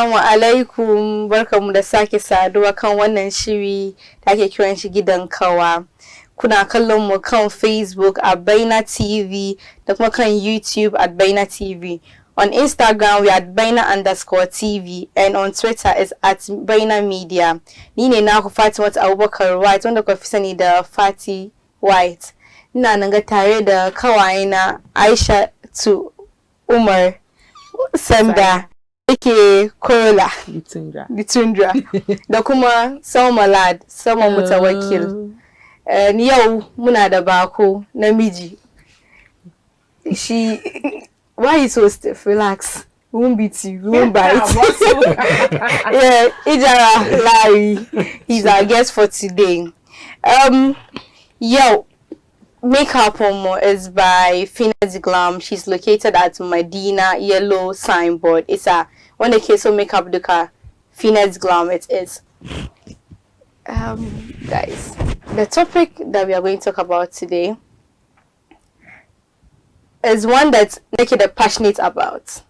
Assalamu alaikum, barkamu da sake saduwa kan wannan shiri da ake kiran shi Gidan Kawa. Kuna kallon mu kan Facebook at Baina TV da kuma kan YouTube at Baina TV. On Instagram we at Baina_TV and on Twitter is at Baina Media. Ni ne naku Fati White wanda kuka fi sani da Fati White. Ina nan ga tare da kawayena Ayishatu, Umar, Sanda, ake Kola, Litundra, da kuma Salma Mutawakil. Yau muna da bako namiji. Why you so stiff? Relax. We won't beat you. We won't bite. Yeah, Ijahra Larry. He's our guest for today. Makeup Homo is by Finesse Glam. She's located at Medina Yellow Signboard. It's one of the case of makeup duka Finesse Glam it is. Guys, the topic that we are going to talk about today is one that Naked passionate about.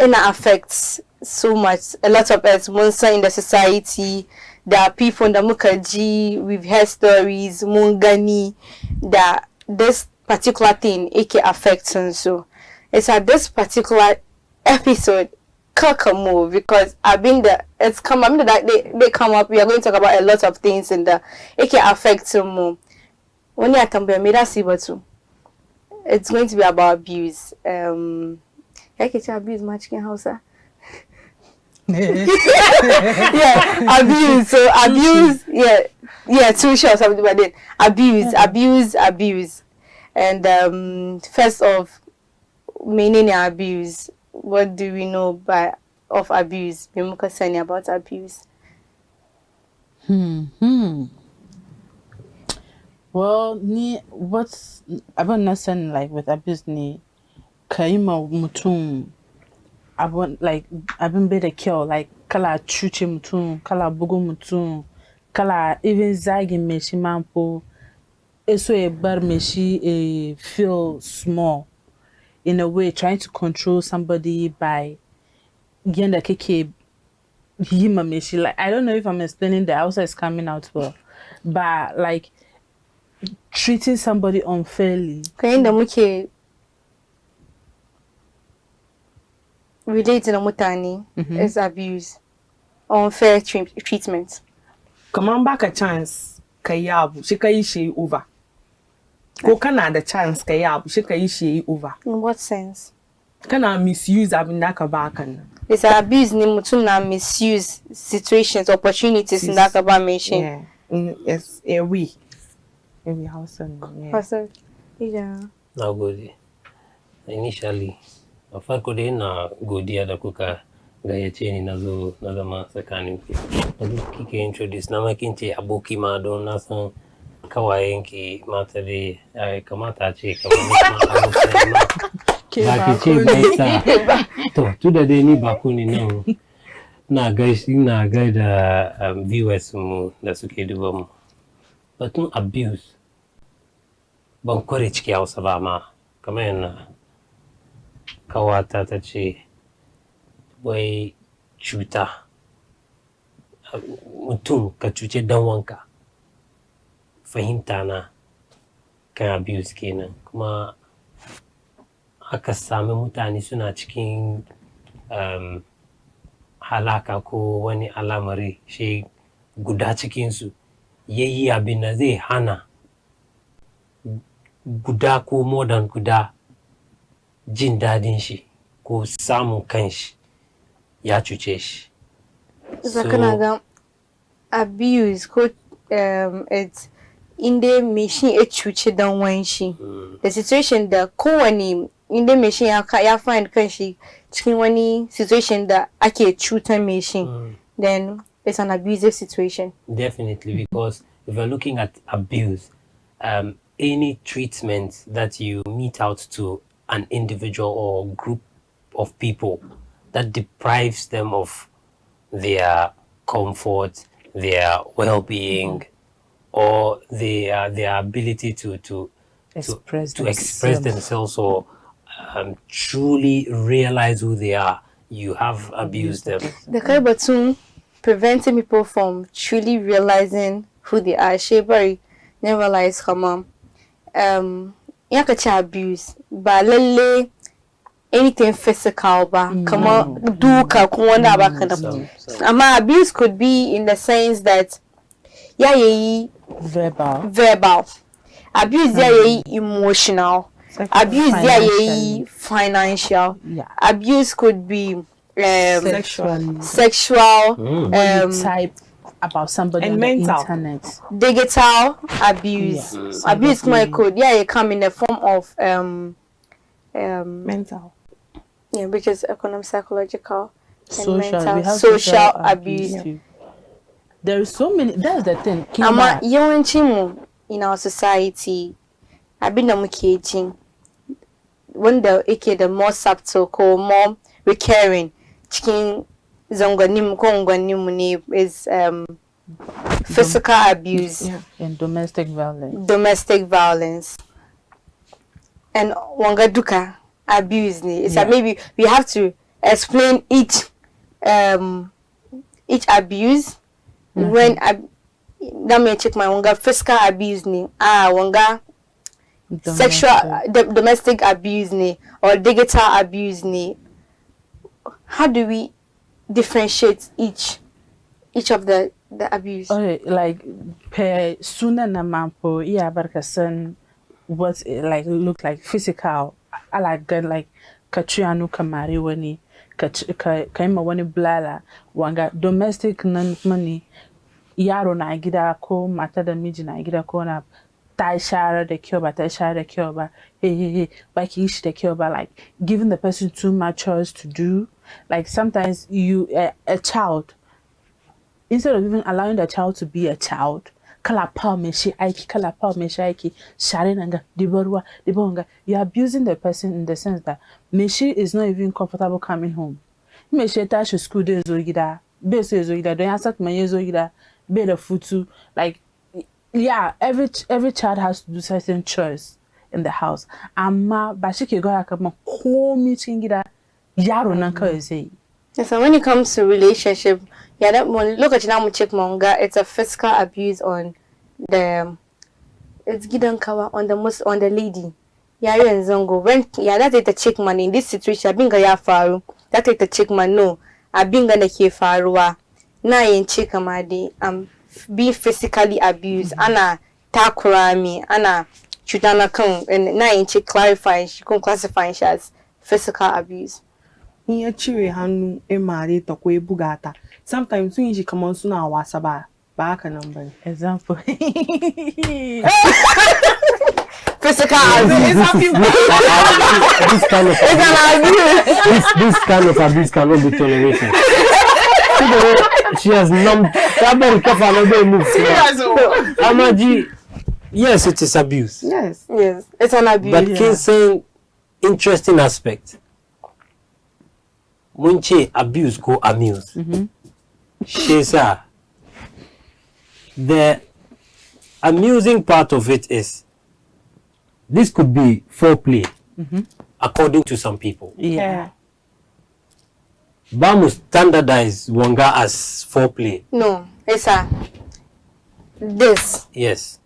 And it affects so much. A lot of us, monster in the society. There are people in the Mukaji with hair stories, Mungani, that this particular thing it affects and so. It's at this particular episode move because I've been there. They come up. We are going to talk about a lot of things in the it affects more. When you are it's going to be about abuse. Abuse much in Hausa. Yeah, abuse. So abuse, too short something but then abuse. And first of meaning abuse. What do we know of abuse? Memuka saying about abuse. Well, what's about nothing like with abuse ni kaima mutum. I've been better kill like kala chuchi mutum, kala bugu mutum, kala even zagi meshi mampo. Eso e bar meshi feel small in a way, trying to control somebody by yenda keke hima meshi. Like I don't know if I'm explaining the outside is coming out well, but like treating somebody unfairly. Kayenda muke relating to mutani is abuse, unfair treatment. Come on back a chance, kayabu, she kaishi over. Go Canada chance kayabu, she kaishi over. In what sense? Can I misuse abindaka bakan? It's abuse ni mutum na misuse situations, opportunities in that about mention. Yeah, yes, we house yeah. Now good. Initially. Farko dai na godiya da kuka gayyace ni nazo na zama tsakanin ki. Nazo kike introduce na makin ce aboki ma don na san kawayenki mata dai kamata ce kamar aboki ma. Ba ki ce bai sa. To tuda dai ni ba ku ni nan na gaida viewers mu da suke duba mu. Batun abuse ban kware ciki Hausa ba ma kamar yana kawata ta ce wai cuta mutum ka cuce dan wanka fahimta na kan abuse kenan kuma aka sami mutane suna cikin halaka ko wani alamari shi guda cikinsu yayi abin da zai hana guda ko more than guda jin dadin shi ko samun kanshi ya cuce shi. So kana ga abuse ko it's inda machine ya cuce dan wanshi. The situation da kowani inda machine ya find kanshi cikin wani situation da ake cutar machine then it's an abusive situation. Definitely, because if you're looking at abuse, any treatment that you mete out to an individual or group of people that deprives them of their comfort, their well-being, or their ability to express themselves or truly realize who they are, you have abused them. The kind of tune preventing people from truly realizing who they are. Shebari never realize come on. Yakacha abuse, but lele anything physical, but come on, do ka kuwanda ba kind of. Ama abuse could be in the sense that verbal. Abuse emotional. Abuse financial. Yeah. Abuse could be sexual type about somebody and on mental. the internet. Digital abuse. Abuse could come in the form of Mental. Yeah, which is economic, psychological, and Social. mental. We have Social abuse. too. There is so many. That's the thing. Ama yawancin in our society abin da muke jin wanda yake da more subtle ko more recurring cikin zangonim ko ngwanim ne is physical abuse and domestic violence. And wanga duka abuse ne. It's like maybe we have to explain each abuse. When that may check my wanga physical abuse ni wanga domestic abuse ni or digital abuse ni. How do we differentiate each of the abuse? Okay, like per sooner na mampo barkasan what it like look like physical. I like gun like katrianu kamari wani kaima wani blala wanga domestic non money yaro na gida ko mata da miji na gida ko na ta share da kyau ba hey baki shi da kyau ba, like giving the person too much chores to do. Like sometimes you a child, instead of even allowing the child to be a child, you're abusing the person in the sense that Meshi is not even comfortable coming home. Meshi tashi school days zogida, base zogida, don't answer my zogida, be the futu. Like every child has to do certain chores in the house. Amma bashike go akama ko meeting gida yaro nanka eze. So when it comes to relationship, that one look at now check manga, it's a physical abuse on the it's Gidan Kawa on the lady. Yari and Zongo. When that is the chick man in this situation, I've been gonna faru. That is the chick man no. I've been gonna ke faruwa. Na in chick amadi being physically abused. Ana takura me. Ana chutana kan and na in chick clarifying she can classify as physical abuse. Iya chire hanu emari tokwe bugata. Sometimes when she come on suna wasaba back a number. Example. Physical abuse. This kind of abuse cannot be tolerated. She has numbed. Amaji, yes, it is abuse. Yes, it's an abuse. But Kinsey, interesting aspect. Munche abuse go amuse. Shesa. The amusing part of it is this could be foreplay, according to some people. Yeah. Bamu standardize wanga as foreplay. No, it's this. Yes.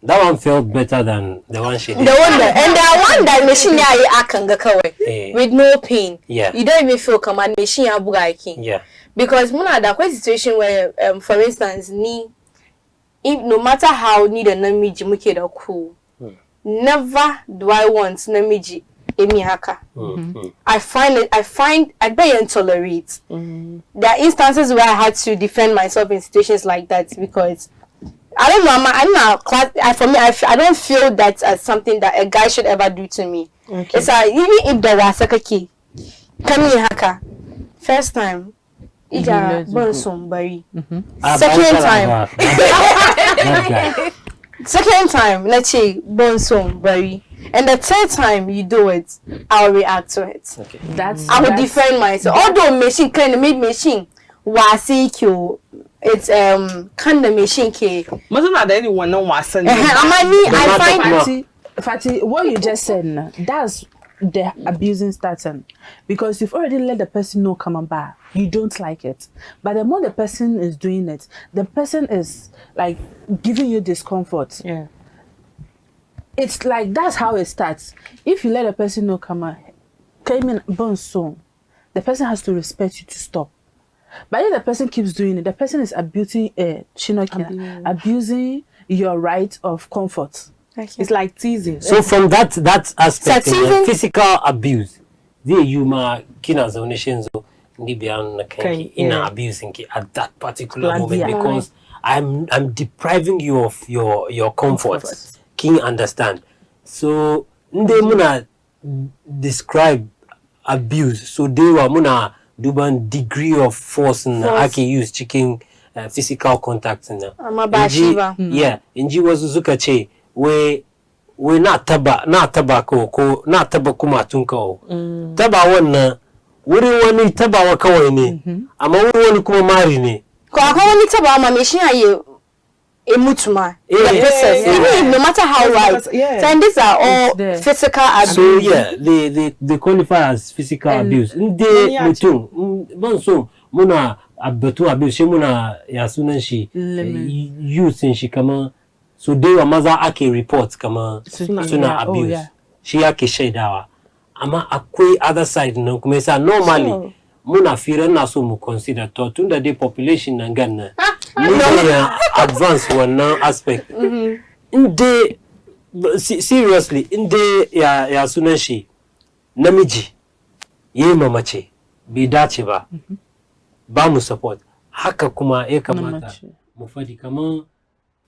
That one felt better than the one she did. The one that machine akanga kawe with no pain. Yeah. You don't even feel command machine abugaiki. Yeah. Because muna da quite situation where for instance no matter how need a namiji muke da cool. Never do I want namiji emi haka. I find I very intolerate. There are instances where I had to defend myself in situations like that because I don't know. I'm not class. For me, I don't feel that as something that a guy should ever do to me. Okay. It's like even if there was a key, come here, haka. First time, Ijahra Larry. Second time, let's say Larry. And the third time you do it, I'll react to it. Okay. I will defend myself. Although machine kind of made machine wasi kyo. It's kind of machine ke. Must not anyone know what Sanda. I find Fati, what you just said, that's the abusing starting, because you've already let the person know come back, you don't like it, but the more the person is doing it, the person is like giving you discomfort. Yeah. It's like that's how it starts. If you let a person know came in burn soon, the person has to respect you to stop. But if the person keeps doing it, the person is abusing abusing your right of comfort. Okay. It's like teasing. So from that aspect, teasing- physical abuse, the yuma kina zonations Nibian ina abusing at that particular moment because I'm depriving you of your comfort. Can you understand? So nde muna describe abuse. So they were muna duban degree of force na ake use chicken physical contact na. Yeah, inji wasu suka ce we na taba kuma tunka o. Taba wannan wurin wani tabawa kawai ne, amma wurin wani kuma mari ne. Ko akwai wani tabawa ma me shi aye emutuma. Even no matter how right. So and these are all physical abuse. So yeah, they qualify as physical abuse. Nde mutum bonso muna abatu abuse muna ya sunan shi use shi kama so they were maza ake report kama suna abuse. Shi ake shaidawa. Amma akwai other side nan kuma yasa normally muna fira na so mu consider to tunda dai population nan ganna ya advance wannan aspect. Inde seriously inde ya sunan shi namiji yayi mamace bai dace ba ba mu support haka kuma ya kamata mu fadi kaman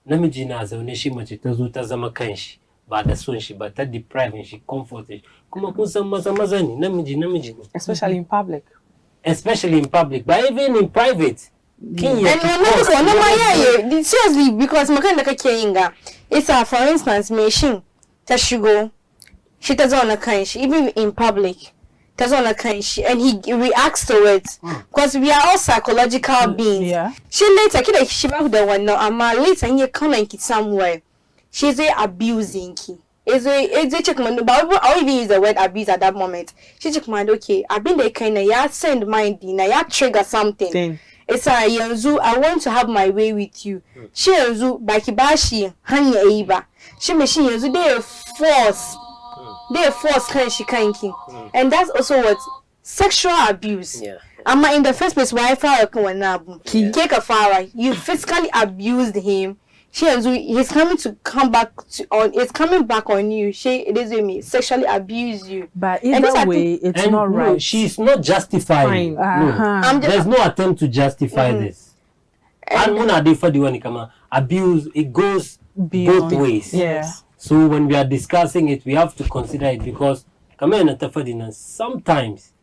namiji na zaune shi mace ta zo ta zama kanshi ba da son shi ba ta depriving shi comfort shi kuma kun san maza ne namiji ne especially in public but even in private seriously because makan da kake yin ga it's for instance me shin ta shigo shi ta zauna kan shi even in public ta zauna kan shi and he reacts to it because we are all psychological beings. She later kida shi ba da wannan amma later in ya kanan ki somewhere she's abusing ki. Is check man, but I won't even use the word abuse at that moment. She check man, okay, I've been there kind of ya send mind na ya trigger something. It's yanzu I want to have my way with you. She yanzu baki bashi hanya iba. She machine yanzu they force kan shi kanki. And that's also what sexual abuse. Amma in the first place why fara kan wannan abu. Ke ka fara, you physically abused him. He's coming back on you. It is with me, sexually abuse you. But either way, it's not right. No, she's not justifying. No. There's no attempt to justify this. And when I for the one come abuse, it goes both ways. Yes. So when we are discussing it, we have to consider it because sometimes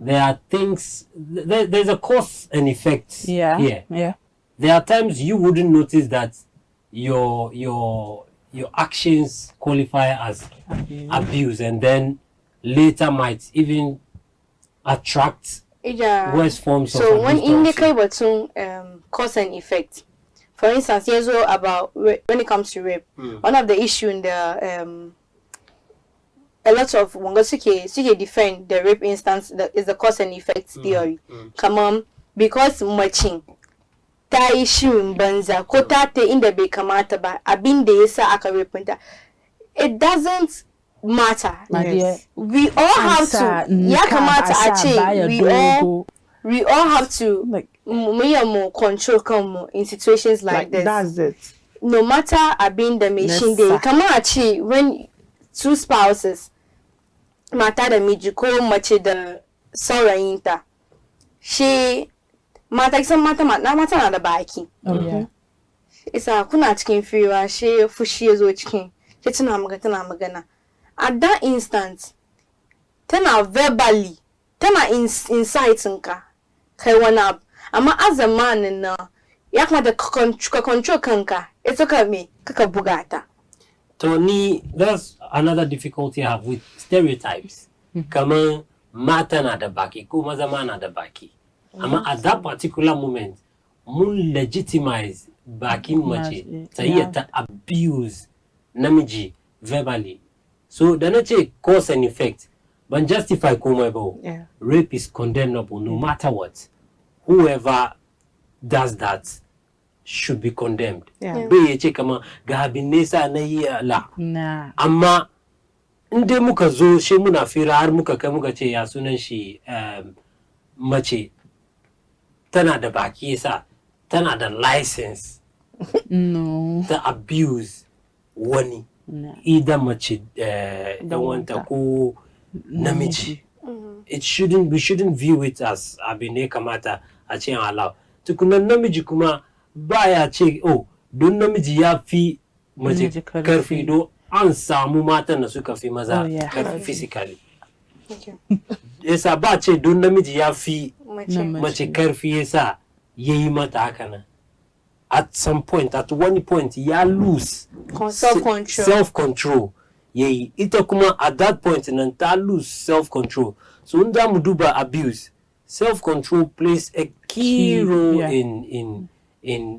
there are things. There's a cause and effect here. Yeah. There are times you wouldn't notice that your actions qualify as abuse and then later might even attract worse forms of abuse. So when indicate what's cause and effect, for instance, here's all about when it comes to rape. One of the issue in the a lot of Wangasuke defend the rape instance is the cause and effect theory. Come on, because matching. Ta yi shirin banza ko ta inda bai kamata ba abin da yasa aka repenta it doesn't matter. Yes. We all have to ya kamata a ce we all have to like more control kanmu in situations like this. That's it. No matter abin da mai shin da kamar a ce when two spouses mata da miji ko mace da saurayinta she mata kisan mata na da baki. Isa kuna cikin fiwa she fushi yazo cikin she tana magana at that instant tana verbally tana inciting ka kai wani abu amma as a man na ya kamata ka control kanka ita ka me kaka bugata. Tony, that's another difficulty I have with stereotypes. Kama mata na da baki ko maza ma na da baki. At that particular moment, mun legitimize bakin mace ta iya ta abuse namiji verbally. So da na ce cause and effect, But justify kumebo. Yeah. Rape is condemnable no matter what. Whoever does that should be condemned. Yeah. Be ye kama gahabinesa na yi la. Nah. Amma inde muka zo shi muna fira har muka kai muka ce ya sunan shi mace tana da baki yasa tana da license No. ta abuse wani Nah. either mace da wanta ko namiji. We shouldn't view it as abin ne kamata a ce allow. Tukunan namiji kuma baya ce oh don namiji ya fi mace Namiji karfi. karfi do an samu matan da suka fi maza Oh, yeah. karfi physically. Okay. Yasa ba ce don namiji ya fi Mace. mace karfi yasa yayi mata haka nan. At some point, at one point, ya lose Self-control. self-control. Yayi ita kuma at that point nan ta lose self-control. So in da mu duba abuse, self-control plays a key role yeah. in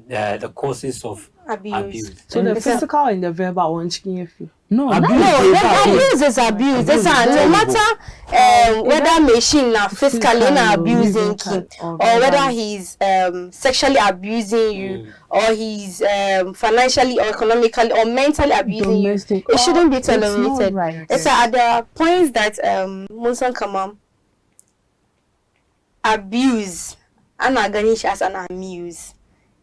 the causes of abuse. So the physical and the verbal one chicken if you. No. Abuse. Abuse is abuse. It's no matter whether machine na physically na abusing you, or whether he's sexually abusing you, or he's financially or economically or mentally abusing Domestic. you. It shouldn't be It's not tolerated. right. It's at the points that Musan Kamam abuse and Ganish as an amuse.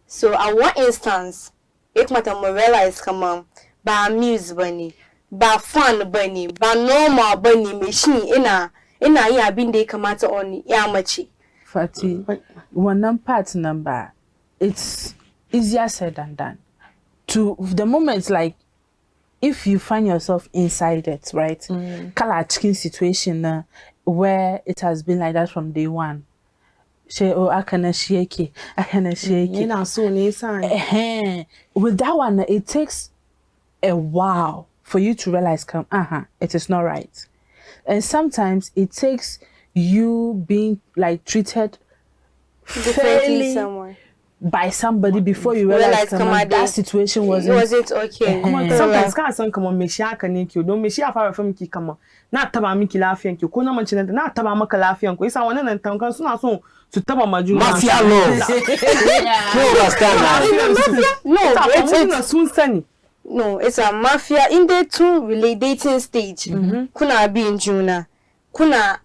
So at one instance, it matter more realize come ba amuse bunny, ba fun bunny, ba normal bunny machine ina ya bin da kamata on ya mace. Fati, one part number, it's easier said than done. To the moment, like, if you find yourself inside it, right? Kala chicken situation where it has been like that from day one. She I can shake it. You know, so With that one, it takes a while for you to realize, it is not right. And sometimes it takes you being like treated Differently fairly somewhere. by somebody before you realize that situation wasn't. Was it okay? sometimes ka san kamar me shi haka ne ki don me shi ya fara fa miki kamar na taba miki lafiyan ki ko na mace nan na taba maka lafiyan ku yasa wannan nan tankan suna so su taba majuna Mafia laws. You understand? No, sun sani. No, it's a mafia in the two dating stage. Kuna bin juna. Kuna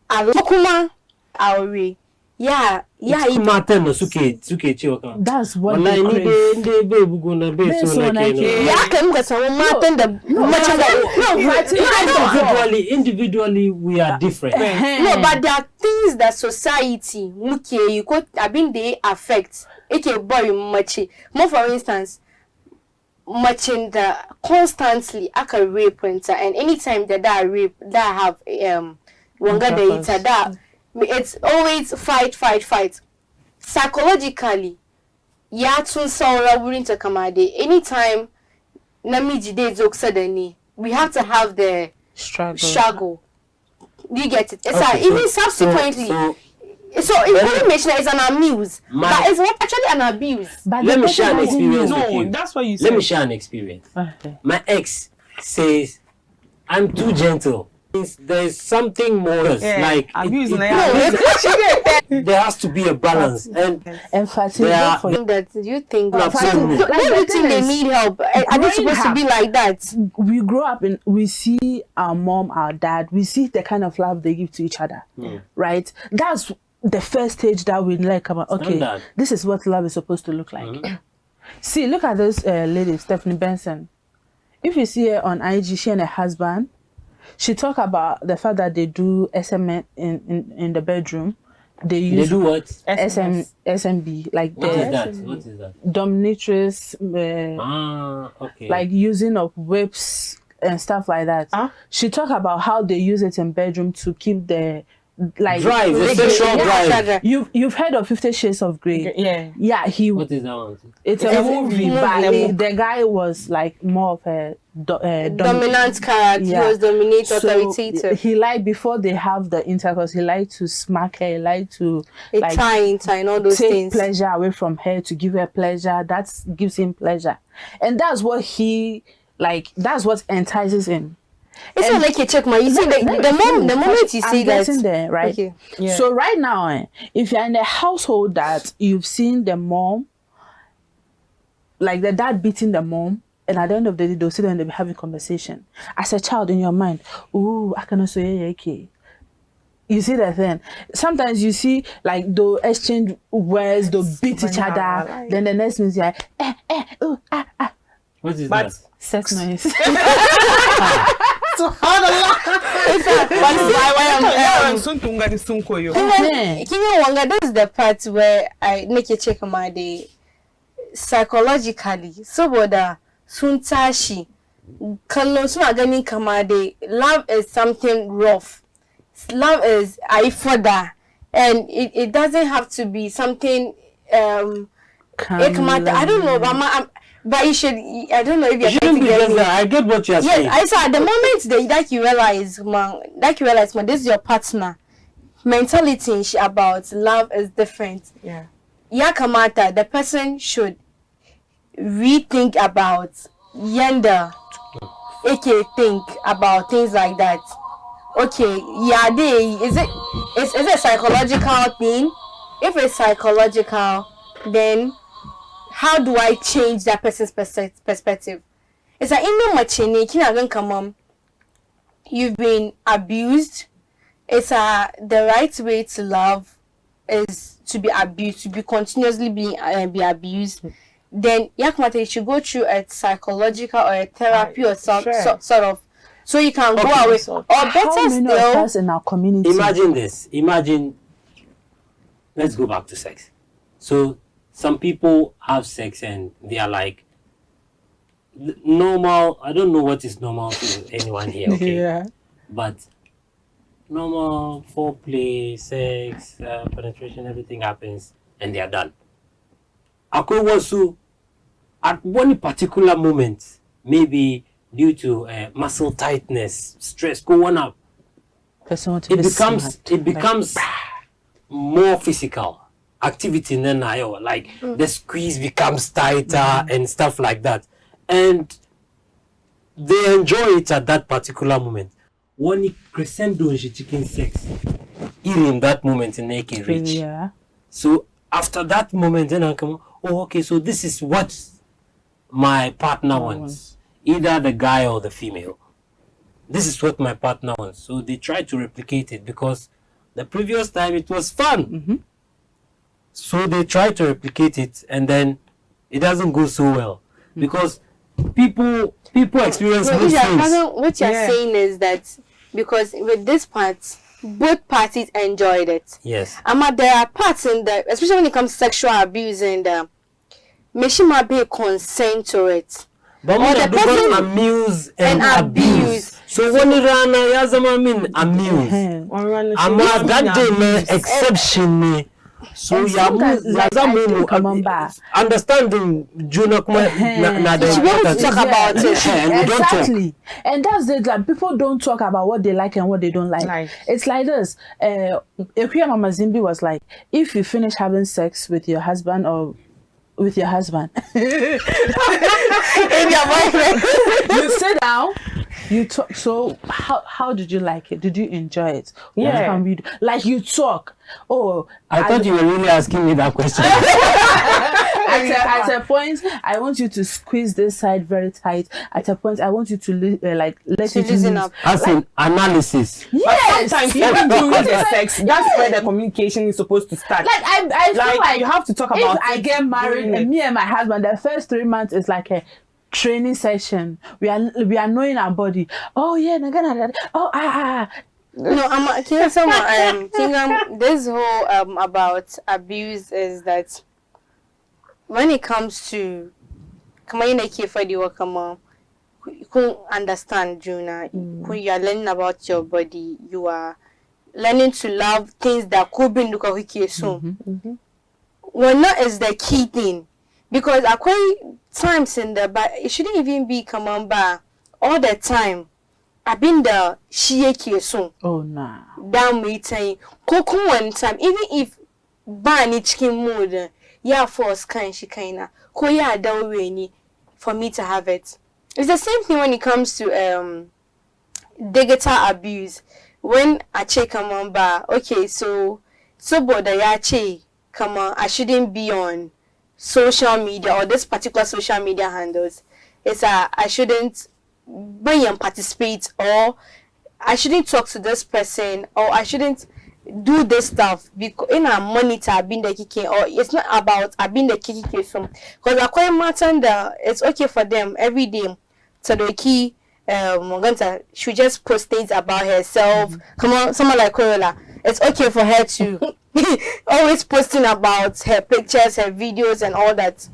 kuma aure. Yeah, Matan da suke cewa kan. That's what Wallahi they ni crave. dai bai bugu na bai so na kenan. ya kai muka samu matan da mace No, individually we are different. no, but there are things that society muke yi ko abin da ya affect yake bari mace. More for instance, mace da constantly aka rape ta, and anytime that rape that have wanga da ita da it's always fight. Psychologically, ya tun saura wurin ta kama dai anytime namiji dai zo kusa da ni, we have to have the struggle. Do you get it? It's Okay, even subsequently. So information is an amuse, but it's not actually an abuse. But Let the me share an person experience doesn't with you. That's what you said. Let me share an experience. Okay. My ex says I'm too gentle. There's something more like abuse there has to be a balance, and Emphasis there are- for you. That you think No, that absolutely. don't you think they need help? Are they supposed to be like that? We grow up and we see our mom, our dad, we see the kind of love they give to each other, right? That's the first stage that we like. Come on, okay, Standard. this is what love is supposed to look like. See, look at this lady, Stephanie Benson. If you see her on IG, she and her husband, she talk about the fact that they do SM in the bedroom. They do what? SMB, like What is the that? What is that? dominatrix, Okay. like using of whips and stuff like that. She talk about how they use it in bedroom to keep the like Drive, the sexual drive. You've heard of 50 Shades of Grey? Yeah. What is that one? It's a movie, but the guy was like more of a Dominant character. He was dominate, authoritative. He liked, before they have the intercourse, he liked to smack her, he liked to like tie, all those take things. pleasure away from her to give her pleasure. That gives him pleasure, and that's what he like. That's what entices him. It's not like you check my. You see, the moment you say that, there, right? Okay. Yeah. So right now, if you're in a household that you've seen the mom, like the dad beating the mom, and at the end of the day, they'll sit there and they'll be having conversation. As a child in your mind, ooh, I can also okay. You see that thing. Sometimes you see like they'll exchange words, they'll beat each other. Like, then the next means you're like, ooh, What is but that? sex noise. so how the Wanga, that's the part where I make you check my day psychologically. So boda suntashi kallon suna ganin kama dai love is something rough. Love is further, and it doesn't have to be something I don't know, but you should. I don't know if you're trying to get me. I get what you're saying. I saw the moment that you realize, man, this is your partner. Mentality about love is different. Yeah. Yakamata, the person should rethink about yanda. Okay, think about things like that. Okay, yeah, is it a psychological thing? If it's psychological, then how do I change that person's perspective? It's like in the you've been abused. It's the right way to love is to be abused, to be continuously be abused. Then you should go through a psychological or a therapy or sort of, so you can go away. Or better How many still, of us in our community? Imagine this. Let's go back to sex. So some people have sex and they are like normal. I don't know what is normal to anyone here, okay? Yeah. But normal foreplay, sex, penetration, everything happens and they are done. At one particular moment, maybe due to muscle tightness, stress going up, it becomes more physical activity than like the squeeze becomes tighter and stuff like that, and they enjoy it at that particular moment. When crescendo chicken sex, in that moment in AK reach. Yeah. So after that moment, then I come, oh, okay, so this is what my partner wants, either the guy or the female. This is what my partner wants. So they try to replicate it because the previous time it was fun. So they try to replicate it, and then it doesn't go so well because people experience so things. what you're saying is that because with this part, both parties enjoyed it. Yes. There are parts in the, especially when it comes to sexual abuse, and mission might be consent to it. But or the person amuse and abuse. So when you run a mean amuse, I'm that day exception. So understanding Juna she wants to talk about it. Exactly. And that's it, like people don't talk about what they like and what they don't like. It's like this. Ekuya Mama Zimbi was like, if you finish having sex with your husband or with your husband, you sit down, you talk. So how did you like it? Did you enjoy it? What can we do? Like you talk. Oh, I thought you were really asking me that question. At a point, I want you to squeeze this side very tight. At a point, I want you to let it listen up. As in analysis. Yes. Sometimes even during the sex, that's where the communication is supposed to start. Like I feel like you have to talk about. If I get married, and me and my husband, the first 3 months is like a training session. We are knowing our body. Oh yeah, No, this whole about abuse is that when it comes to you can understand, Juna. You are learning about your body. You are learning to love things that could be soon. Well, not is the key thing, because quite times in the but it shouldn't even be all the time. I've been the shieki soon. Oh nah. Down meeting. Coco one time, even if Barney chicken mood, force kind she kinda. Koya daweni for me to have it. It's the same thing when it comes to digital abuse. When I check on ba, okay, so boda ya che, come on, I shouldn't be on social media or this particular social media handles. It's I shouldn't participate, or I shouldn't talk to this person, or I shouldn't do this stuff because in a monitor being the kiki, or it's not about being the kiki because I quite matter that it's okay for them every day to the key Moganta should just post things about herself. Come on, someone like Corolla, it's okay for her to always posting about her pictures, her videos and all that.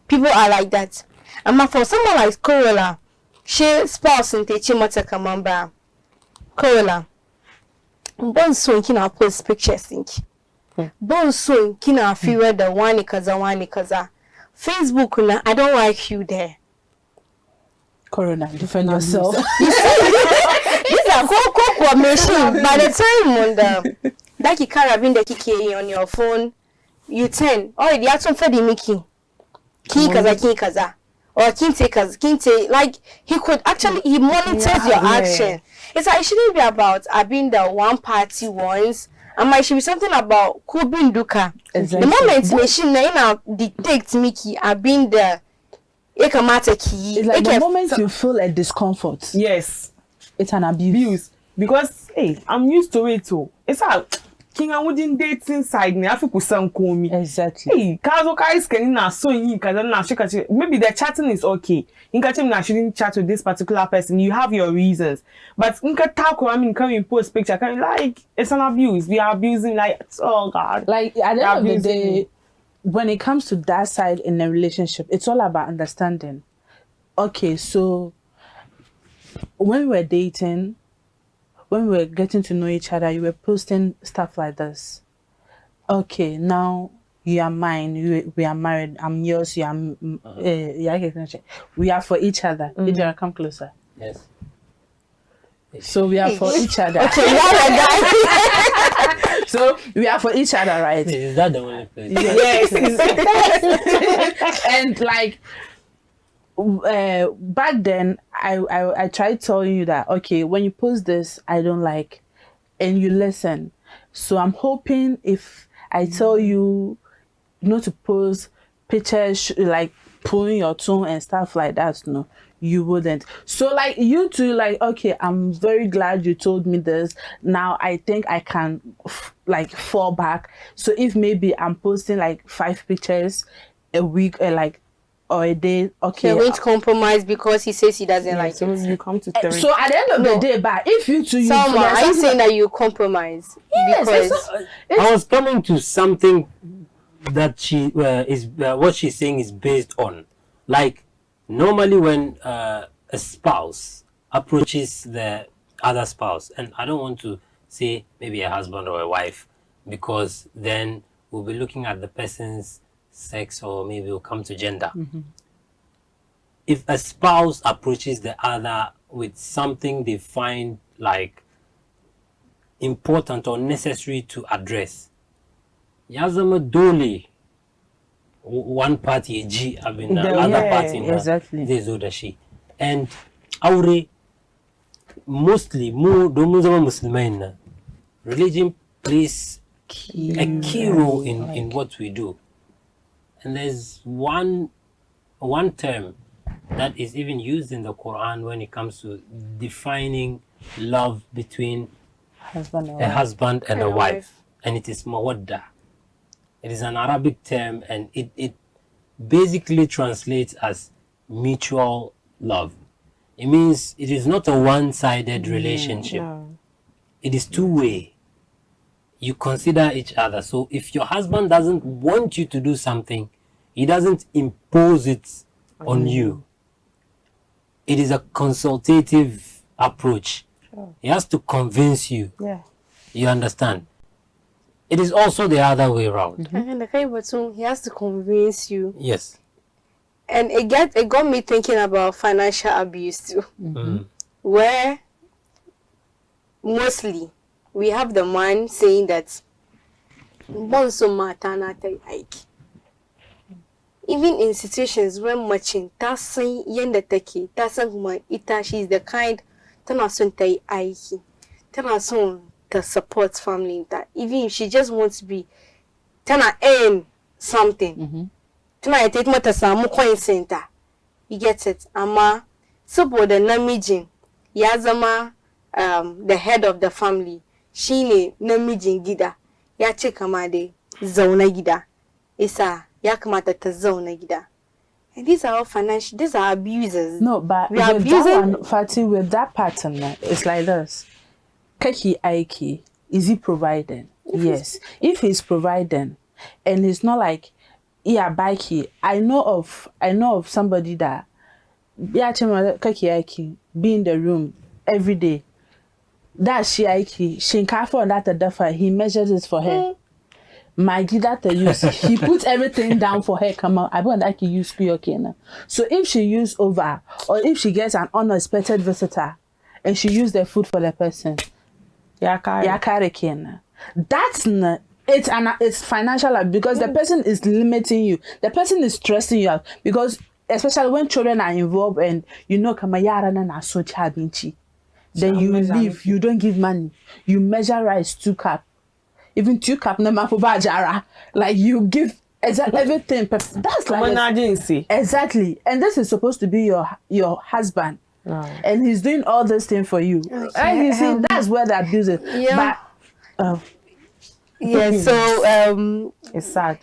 People are like that. And for someone like Corolla, she spouse and teaching mata kamamba Corolla. Bon soon kina post pictures think. Bon soon kina feel the one kaza. Facebook na I don't like you there. Corona, defend yourself. These are cocoa machine. By the time on the that you carabin the kiki on your phone, you turn. Oh, the action for the Mickey. Ki kaza. Or kinte, like he could actually he monitors your action. It's like it shouldn't be about being the one party ones. And it should be something about Kubin Duka. Exactly. The moment machine now detect Mickey being the it's like the moment you feel a discomfort. Yes. It's an abuse. Because hey, I'm used to it too. It's a King I wouldn't date inside me. I feel some call me. Exactly. Hey, Kazo guys can na so yin kaza maybe the chatting is okay. Inka na shouldn't chat with this particular person. You have your reasons. But inka talk I mean can you post picture can like it's an abuse. We are abusing like oh God. Like at the end of the day, when it comes to that side in a relationship, it's all about understanding. Okay, so when we're dating, when we're getting to know each other, you were posting stuff like this. Okay, now you are mine, we are married, I'm yours, you are we are for each other. Ijahra, come closer. Yes. So we are for each other. Okay, so we are for each other, right? Is that the only place? Yes. And like back then I tried telling you that okay, when you post this I don't like, and you listen. So I'm hoping if I tell you not to post pictures like pulling your tongue and stuff like that, no, you wouldn't. So like you two, like okay, I'm very glad you told me this. Now I think I can like fall back. So if maybe I'm posting like 5 pictures a week or a day, okay, you're going to compromise because he says he doesn't like so it. you come to therapy. So at the end of the day, but if you two, Salma, are you saying that you compromise? Yes, because I was coming to something that she is what she's saying is based on. Like normally when a spouse approaches the other spouse, and I don't want to say maybe a husband or a wife, because then we'll be looking at the person's sex, or maybe we'll come to gender. If a spouse approaches the other with something they find like important or necessary to address, yazama dole one party G the other party exactly the she, and aure mostly more Muslimin religion plays a key role in what we do. And there's one term that is even used in the Quran when it comes to defining love between a husband and a wife, and it is mawadda. It is an Arabic term, and it basically translates as mutual love. It means it is not a one-sided relationship. No. It is two-way. You consider each other. So if your husband doesn't want you to do something, he doesn't impose it on you. It is a consultative approach. Sure. He has to convince you. Yeah. You understand? It is also the other way around. and the guy he has to convince you. Yes. And it got me thinking about financial abuse too. Where mostly we have the man saying that even in situations when matching she's the kind tana son ta yi aiki, tana son ta support family ta, even if she just wants to be, tana earn something. Tana take mata samu coins ta. You get it? Amma saboda namijin ya zama the head of the family, shine namijin gida, ya ce kama dai zauna gida. Isa ya kamata ta zauna gida. And these are all financial, these are abusers. No, but we are with abusing. that one, Fati, with that pattern, it's like this. Kaki Aiki, is he providing? Yes. If he's providing, and it's not like, yeah, Baki, I know of somebody that, yeah, Kaki Aiki, be in the room every day. That she Aiki, she can't for that defa, he measures it for her. My that the use, he puts everything down for her. Come on, I want that he use okay now. So if she use over, or if she gets an unexpected visitor, and she use the food for the person, yakare. That's not. It's financial because the person is limiting you. The person is stressing you out because especially when children are involved and you know kamayara na so chabinchi. Then you leave. You don't give money. You measure rice 2 cup. Even 2 cup na Ijahra. Like you give everything. That's like exactly. And this is supposed to be your husband. And he's doing all this thing for you. Okay. And you see, that's where the abuse is. Yeah. But, yeah, so it's sad.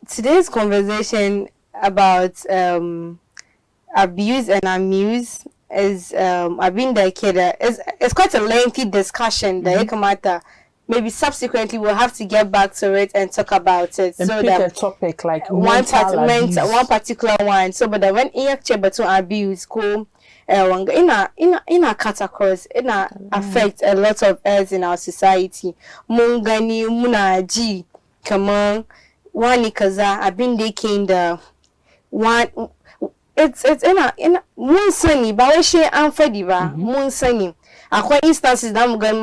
Today's conversation about abuse and amuse is I've been there, it's quite a lengthy discussion that maybe subsequently we'll have to get back to it and talk about it. And so pick that a topic like one particular one. So but when to abuse go in a categories, affect a lot of us in our society. Mungani munaji come on one kaza I've been taking the one it's in a moon sunny but we share unfediva moon sunny. Akwa instances that I'm going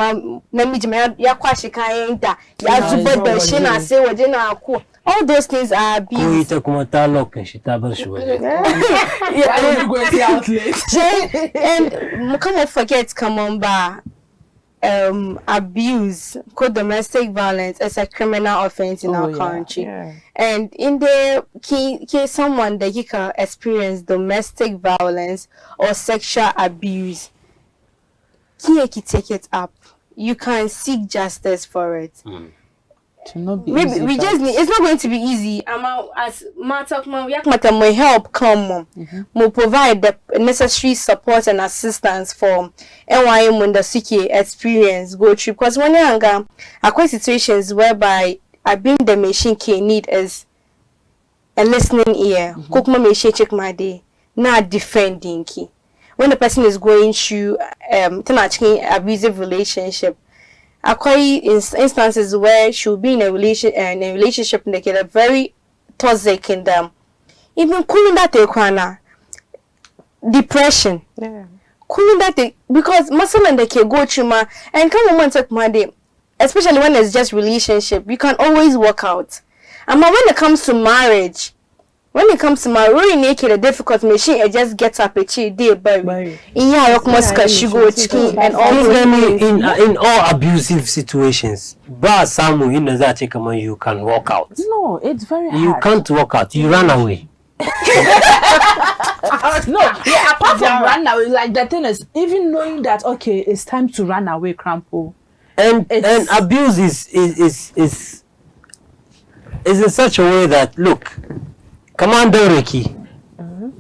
na mijima ya kwashi kayan ta ya zubar da shi na sai waje na aku. All those things are abuse. Ko ita kuma ta lock shi ta bar shi waje. Yeah, you go to the outlet. And we can't forget come on ba abuse, domestic violence is a criminal offense in our country. Yeah. And in there, can someone that you can experience domestic violence or sexual abuse, can you take it up? You can seek justice for it. Maybe we just need, it's not going to be easy. As matter may help come will provide the necessary support and assistance for NYM when the CK experience go through, because when you're younger, quite situations whereby I bring the machine can need is a listening ear. Cook my machine check my day, not defending key. When the person is going through abusive relationship, quite instances where she'll be in a relationship and they get a very toxic in them. Even cooling that depression. Yeah. Cooling that because muscle and they can go through and come on take my day, especially when it's just relationship, you can always work out. And when it comes to marriage, really naked a difficult machine, it just gets up a day, but in and all in all abusive situations, but some in the you can walk out. No, it's very hard. You can't walk out, you run away. No, yeah, apart from run away, like the thing is, even knowing that okay, it's time to run away, Crampo. And abuse is in such a way that look. Commander Reki.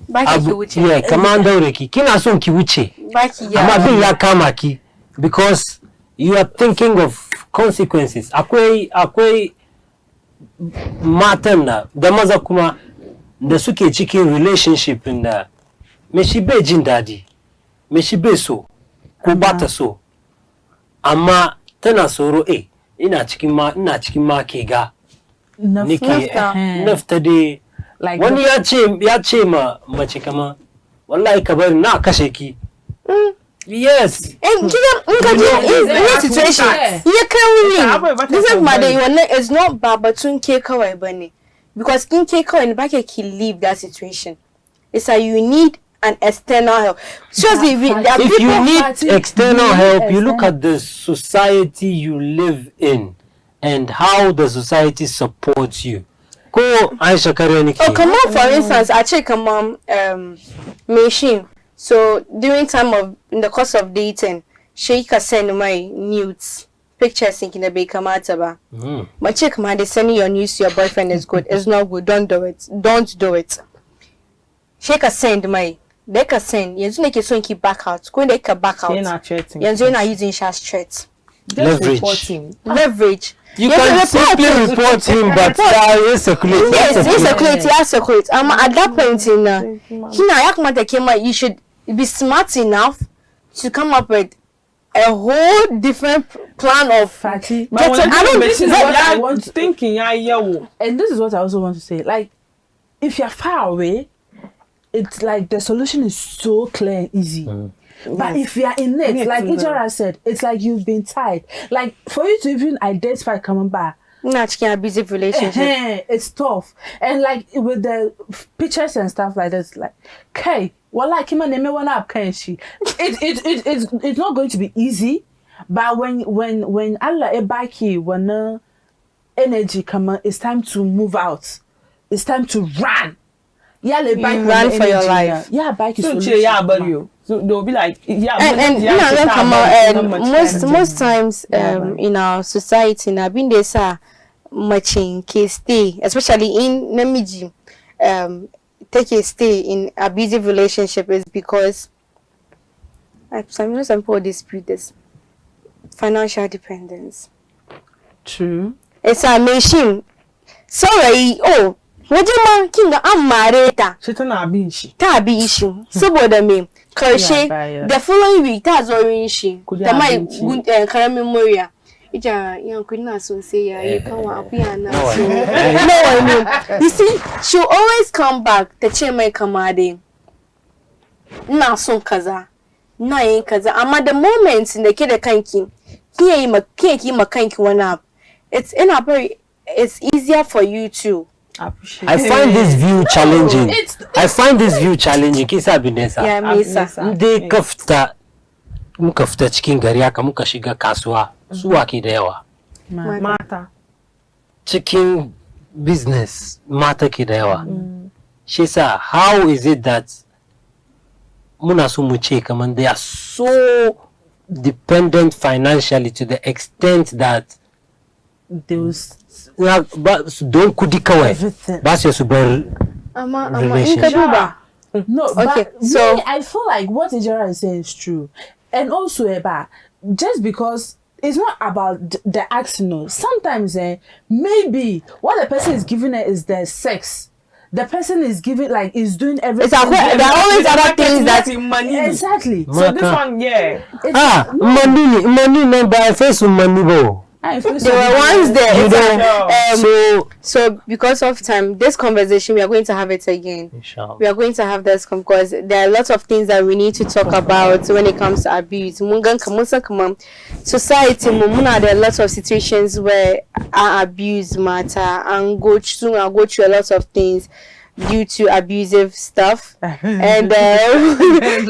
Yeah, Commander Reki. Kina son ki wuce. Amma bin ya kama ki because you are thinking of consequences. Akwai matan da maza kuma da suke cikin relationship da me shi bai jin dadi. Me shi bai so ko ba ta so. Amma tana tsoro ina cikin ma ke ga. Nike nafta dai. Like wani ya ce ma mace kama wallahi ka bari na kashe ki. Yes. And in situation you can this is my day one is not babatun ke kawai bane because in ke kawai ba ke leave that situation. It's like you need and external help. Seriously, there are If you people. need external help, you look at the society you live in and how the society supports you. Go, Aisha Kareniki. Oh, come on, for instance, I check machine. So during time of in the course of dating, she can send my nudes, pictures in the baker mataba. But check they sending your news to your boyfriend is good. It's not good. Don't do it. Don't do it. She can send my. They can send. You make it so keep back out. Go they can back out. You're not threatening. You're not using shas threats. Leverage. You can simply report him, but circulate. Yes, circulate. At that point you should be smart enough to come up with a whole different plan of Fati. And this is what I also want to say. Like, if you're far away, it's like the solution is so clear and easy. But if you are in it, like Ijahra said, it's like you've been tied. Like, for you to even identify coming back, abusive relationship. it's tough. And like with the pictures and stuff like this, like, okay, well, like him and me one up, can she? It's not going to be easy. But when Allah a baki, when energy come, it's time to move out. It's time to run. Yeah, like run for your life. Yeah, bike is you. So they'll be like, most times in our society, in been there, sir, matching case stay, especially in Namiji, take a stay in abusive relationship is because some people dispute this financial dependence. True. It's a machine. Sorry, oh. Wajima kinga amareta. Tabi issue. So boda me. Karshe the following week that's already issue. Tamai kara memoria. Ija yan kunna so say ya you can wa apia na so. No I mean. You see, she'll always come back to check my kamade. Na son kaza. Na yin kaza. Ama the moments in the kid kanki. Kiye ma kanki one up. It's easier for you to I find this view challenging. I find this view challenging. Kisa binesa. Yeah, Mesa. Mde kafta cikin gari haka muka shiga kasuwa. Su wake da yawa. Mata. Cikin business mata ke da yawa. Shi sa, how is it that muna so mu ce kaman they are so dependent financially to the extent that but don't kudi kawai ba su bar relationship. No, okay, but so me, I feel like what Ijahra is saying is true, and also about just because it's not about the acting. No, sometimes maybe what the person is giving it is the sex. The person is giving is doing everything. There are always other things that money. Exactly. So this one, yeah. Money no buy face money bo. There were ones there. So because of time, this conversation we are going to have it again. Inshallah. We are going to have this because there are lots of things that we need to talk about when it comes to abuse. Society, there are lots of situations where abuse matter and go through a lot of things due to abusive stuff. And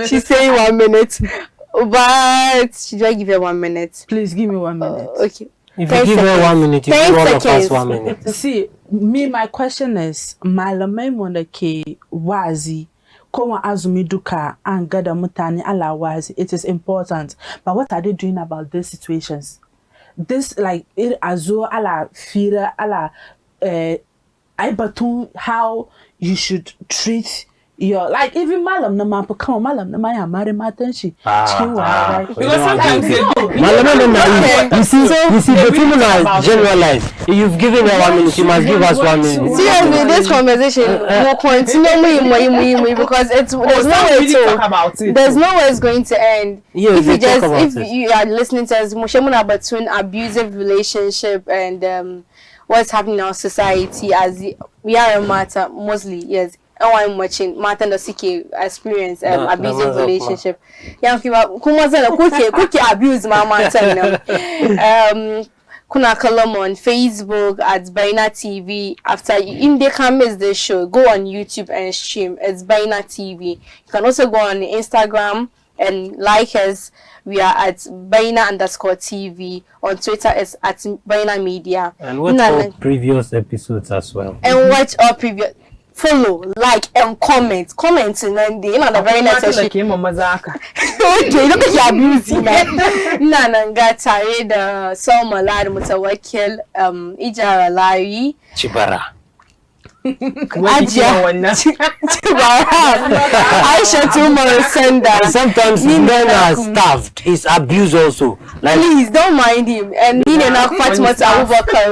she's saying 1 minute, but should I give her 1 minute? Please give me 1 minute. Okay. If you give her 1 minute, you give all of us 1 minute. See, my question is, malamai wanda ke wazi, kowa azumi duka angada mutani ala wazi. It is important. But what are they doing about these situations? This azo ala fira ala aibatun how you should treat your even malam na mampo come malam na maya mare matanshi Because sometimes they do. You see the people are generalized. You've given her 1 minute, you must give us 1 minute. Seriously, this conversation will continue because there's no way it's going to end. Yes, if you are listening to us, Moshemuna between abusive relationship and what's happening in our society as we are a matter mostly, yes. I'm watching Martin the Siki experience abusive relationship. Young people, who was a cookie abuse my Martin. Kuna Kolom on Facebook at Baina TV. After you, they can miss the show, go on YouTube and stream. It's Baina TV. You can also go on Instagram and like us. We are at Baina_TV. On Twitter, it's at Baina Media. And watch all previous episodes as well. And watch all previous. Follow, like, and comment. Comment and then the very next session. Okay, look at Amuse. Nananga Tare the Salma Lad Mutawakil, Ijahra Larry Chibara. Ayishatu, Umar, Sanda. Sometimes men are starved. He's abused also. Like, please don't mind him. And Fati White,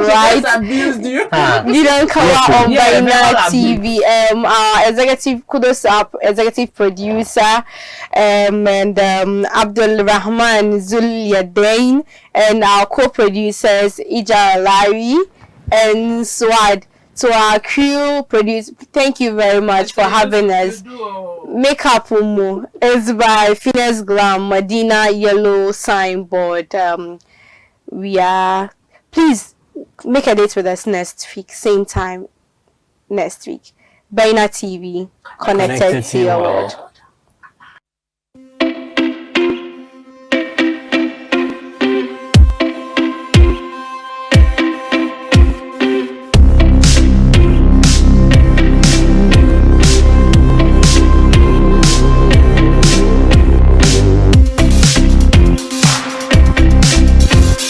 right? Abused you. Gidan Kawa on Baina TV. Our executive kudos up, executive producer, and Abdul Rahman Zulyadain, and our co-producers Ijahra Larry and Swad. To our crew produce, thank you very much for having us. Makeup is by Finesse Glam, Medina Yellow Signboard. We are, please make a date with us next week, same time next week. Baina TV, connected to your world.